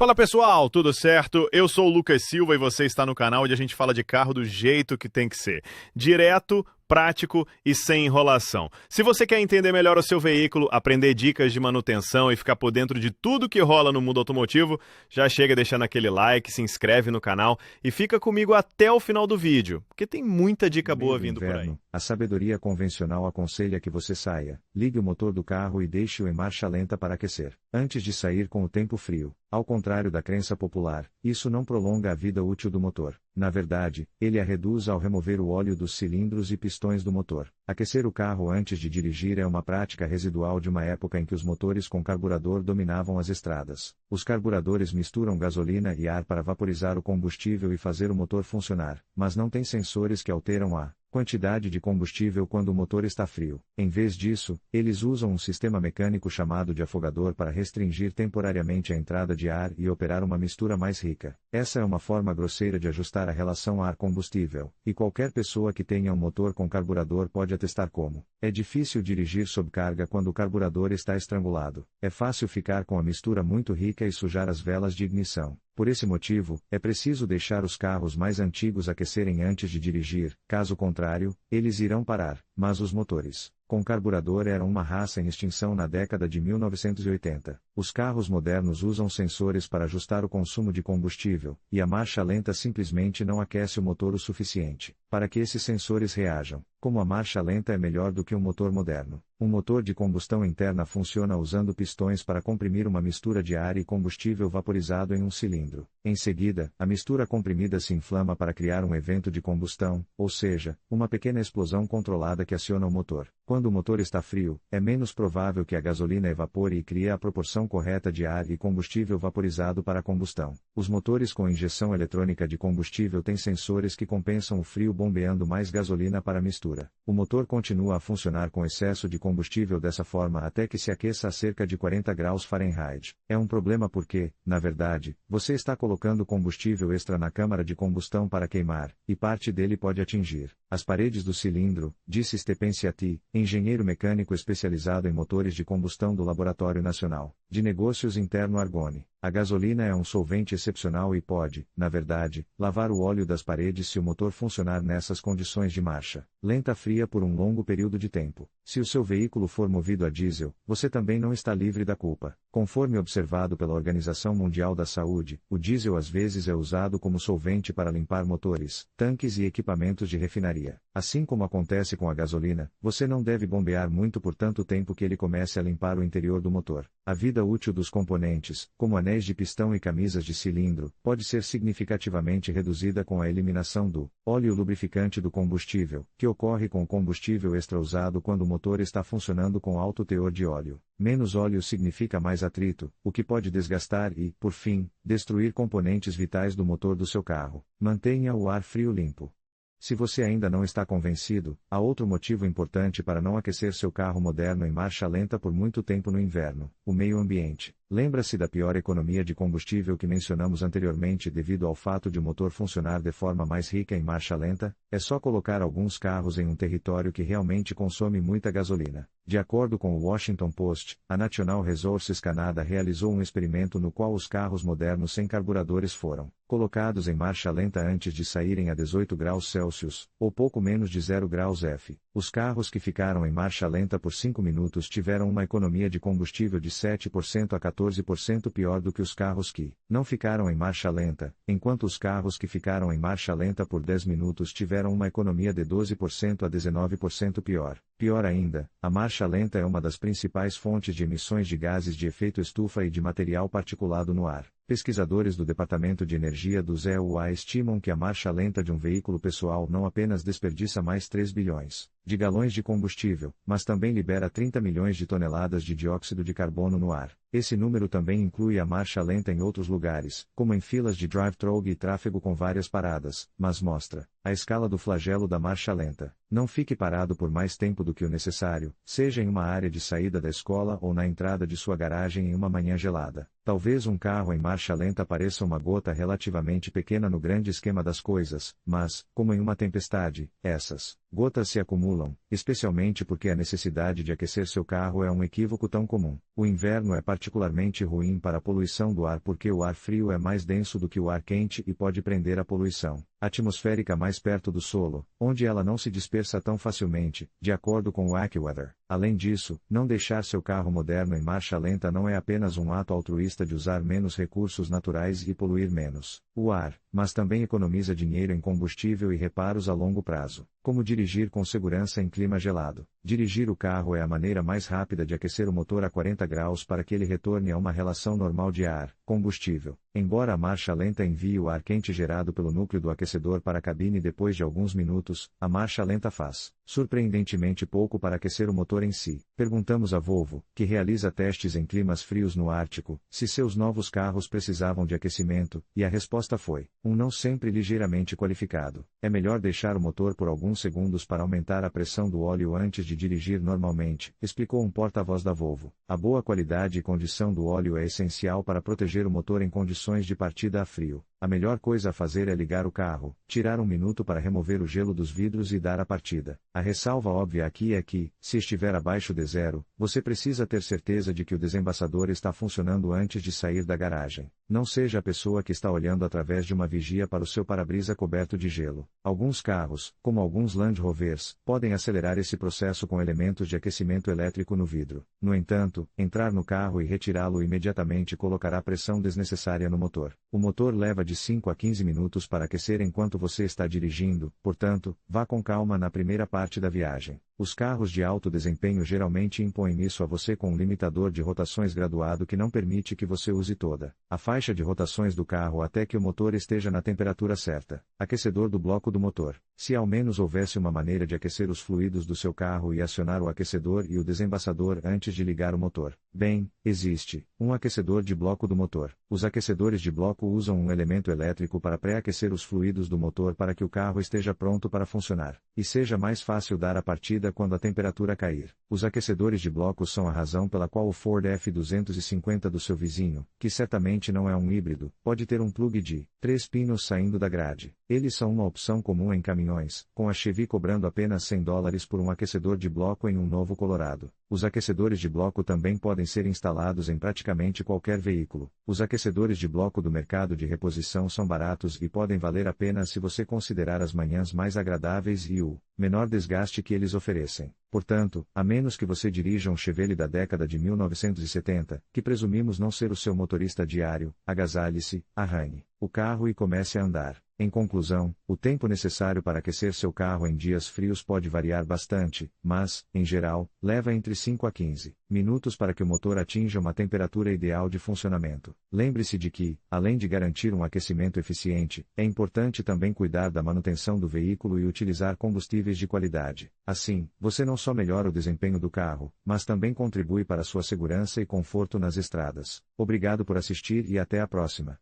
Fala pessoal, tudo certo? Eu sou o Lucas Silva e você está no canal onde a gente fala de carro do jeito que tem que ser. Direto, prático e sem enrolação. Se você quer entender melhor o seu veículo, aprender dicas de manutenção e ficar por dentro de tudo que rola no mundo automotivo, já chega deixando aquele like, se inscreve no canal e fica comigo até o final do vídeo, porque tem muita dica boa vindo por aí. A sabedoria convencional aconselha que você saia, ligue o motor do carro e deixe-o em marcha lenta para aquecer, antes de sair com o tempo frio. Ao contrário da crença popular, isso não prolonga a vida útil do motor. Na verdade, ele a reduz ao remover o óleo dos cilindros e pistões do motor. Aquecer o carro antes de dirigir é uma prática residual de uma época em que os motores com carburador dominavam as estradas. Os carburadores misturam gasolina e ar para vaporizar o combustível e fazer o motor funcionar, mas não têm sensores que alteram a quantidade de combustível quando o motor está frio. Em vez disso, eles usam um sistema mecânico chamado de afogador para restringir temporariamente a entrada de ar e operar uma mistura mais rica. Essa é uma forma grosseira de ajustar a relação ar-combustível, e qualquer pessoa que tenha um motor com carburador pode atestar como. É difícil dirigir sob carga quando o carburador está estrangulado. É fácil ficar com a mistura muito rica e sujar as velas de ignição. Por esse motivo, é preciso deixar os carros mais antigos aquecerem antes de dirigir, caso contrário, eles irão parar. Mas os motores com carburador eram uma raça em extinção na década de 1980. Os carros modernos usam sensores para ajustar o consumo de combustível, e a marcha lenta simplesmente não aquece o motor o suficiente para que esses sensores reajam. Como a marcha lenta é melhor do que um motor moderno, um motor de combustão interna funciona usando pistões para comprimir uma mistura de ar e combustível vaporizado em um cilindro. Em seguida, a mistura comprimida se inflama para criar um evento de combustão, ou seja, uma pequena explosão controlada que aciona o motor. Quando o motor está frio, é menos provável que a gasolina evapore e crie a proporção correta de ar e combustível vaporizado para a combustão. Os motores com injeção eletrônica de combustível têm sensores que compensam o frio bombeando mais gasolina para a mistura. O motor continua a funcionar com excesso de combustível dessa forma até que se aqueça a cerca de 40 graus Fahrenheit. É um problema porque, na verdade, você está colocando combustível extra na câmara de combustão para queimar, e parte dele pode atingir as paredes do cilindro, disse Stephen Ciati, engenheiro mecânico especializado em motores de combustão do Laboratório Nacional de Negócios Interno Argonne. A gasolina é um solvente excepcional e pode, na verdade, lavar o óleo das paredes se o motor funcionar nessas condições de marcha lenta fria por um longo período de tempo. Se o seu veículo for movido a diesel, você também não está livre da culpa. Conforme observado pela Organização Mundial da Saúde, o diesel às vezes é usado como solvente para limpar motores, tanques e equipamentos de refinaria. Assim como acontece com a gasolina, você não deve bombear muito por tanto tempo que ele comece a limpar o interior do motor. A vida útil dos componentes, como anéis de pistão e camisas de cilindro, pode ser significativamente reduzida com a eliminação do óleo lubrificante do combustível, que ocorre com o combustível extra usado quando o motor está funcionando com alto teor de óleo. Menos óleo significa mais atrito, o que pode desgastar e, por fim, destruir componentes vitais do motor do seu carro. Mantenha o ar frio limpo. Se você ainda não está convencido, há outro motivo importante para não aquecer seu carro moderno em marcha lenta por muito tempo no inverno: o meio ambiente. Lembra-se da pior economia de combustível que mencionamos anteriormente devido ao fato de o motor funcionar de forma mais rica em marcha lenta? É só colocar alguns carros em um território que realmente consome muita gasolina. De acordo com o Washington Post, a National Resources Canada realizou um experimento no qual os carros modernos sem carburadores foram colocados em marcha lenta antes de saírem a 18 graus Celsius, ou pouco menos de 0 graus F. Os carros que ficaram em marcha lenta por 5 minutos tiveram uma economia de combustível de 7% a 14% pior do que os carros que não ficaram em marcha lenta, enquanto os carros que ficaram em marcha lenta por 10 minutos tiveram uma economia de 12% a 19% pior. Pior ainda, a marcha lenta é uma das principais fontes de emissões de gases de efeito estufa e de material particulado no ar. Pesquisadores do Departamento de Energia do ZEUA estimam que a marcha lenta de um veículo pessoal não apenas desperdiça mais 3 bilhões de galões de combustível, mas também libera 30 milhões de toneladas de dióxido de carbono no ar. Esse número também inclui a marcha lenta em outros lugares, como em filas de drive-thru e tráfego com várias paradas, mas mostra a escala do flagelo da marcha lenta. Não fique parado por mais tempo do que o necessário, seja em uma área de saída da escola ou na entrada de sua garagem em uma manhã gelada. Talvez um carro em marcha lenta pareça uma gota relativamente pequena no grande esquema das coisas, mas, como em uma tempestade, essas gotas se acumulam, especialmente porque a necessidade de aquecer seu carro é um equívoco tão comum. O inverno é particularmente ruim para a poluição do ar porque o ar frio é mais denso do que o ar quente e pode prender a poluição atmosférica mais perto do solo, onde ela não se dispersa tão facilmente, de acordo com o AccuWeather. Além disso, não deixar seu carro moderno em marcha lenta não é apenas um ato altruísta de usar menos recursos naturais e poluir menos o ar, mas também economiza dinheiro em combustível e reparos a longo prazo. Como dirigir com segurança em clima gelado? Dirigir o carro é a maneira mais rápida de aquecer o motor a 40 graus para que ele retorne a uma relação normal de ar-combustível. Embora a marcha lenta envie o ar quente gerado pelo núcleo do aquecedor para a cabine depois de alguns minutos, a marcha lenta faz, surpreendentemente pouco para aquecer o motor em si. Perguntamos à Volvo, que realiza testes em climas frios no Ártico, se seus novos carros precisavam de aquecimento, e a resposta foi: um não sempre ligeiramente qualificado. É melhor deixar o motor por alguns segundos para aumentar a pressão do óleo antes de dirigir normalmente, explicou um porta-voz da Volvo. A boa qualidade e condição do óleo é essencial para proteger o motor em condições de partida a frio. A melhor coisa a fazer é ligar o carro, tirar um minuto para remover o gelo dos vidros e dar a partida. A ressalva óbvia aqui é que, se estiver abaixo de zero, você precisa ter certeza de que o desembaçador está funcionando antes de sair da garagem. Não seja a pessoa que está olhando através de uma vigia para o seu para-brisa coberto de gelo. Alguns carros, como alguns Land Rovers, podem acelerar esse processo com elementos de aquecimento elétrico no vidro. No entanto, entrar no carro e retirá-lo imediatamente colocará pressão desnecessária no motor. O motor leva de 5 a 15 minutos para aquecer enquanto você está dirigindo, portanto, vá com calma na primeira parte da viagem. Os carros de alto desempenho geralmente impõem isso a você com um limitador de rotações graduado que não permite que você use toda a faixa de rotações do carro até que o motor esteja na temperatura certa. Aquecedor do bloco do motor. Se ao menos houvesse uma maneira de aquecer os fluidos do seu carro e acionar o aquecedor e o desembaçador antes de ligar o motor. Bem, existe um aquecedor de bloco do motor. Os aquecedores de bloco usam um elemento elétrico para pré-aquecer os fluidos do motor para que o carro esteja pronto para funcionar, e seja mais fácil dar a partida quando a temperatura cair. Os aquecedores de bloco são a razão pela qual o Ford F250 do seu vizinho, que certamente não é um híbrido, pode ter um plug de 3 pinos saindo da grade. Eles são uma opção comum em caminhões, com a Chevy cobrando apenas $100 por um aquecedor de bloco em um novo Colorado. Os aquecedores de bloco também podem ser instalados em praticamente qualquer veículo. Os aquecedores de bloco do mercado de reposição são baratos e podem valer a pena se você considerar as manhãs mais agradáveis e o menor desgaste que eles oferecem. Portanto, a menos que você dirija um Chevelle da década de 1970, que presumimos não ser o seu motorista diário, agasalhe-se, arranhe o carro e comece a andar. Em conclusão, o tempo necessário para aquecer seu carro em dias frios pode variar bastante, mas, em geral, leva entre 5 a 15 minutos para que o motor atinja uma temperatura ideal de funcionamento. Lembre-se de que, além de garantir um aquecimento eficiente, é importante também cuidar da manutenção do veículo e utilizar combustíveis de qualidade. Assim, você não só melhora o desempenho do carro, mas também contribui para sua segurança e conforto nas estradas. Obrigado por assistir e até a próxima.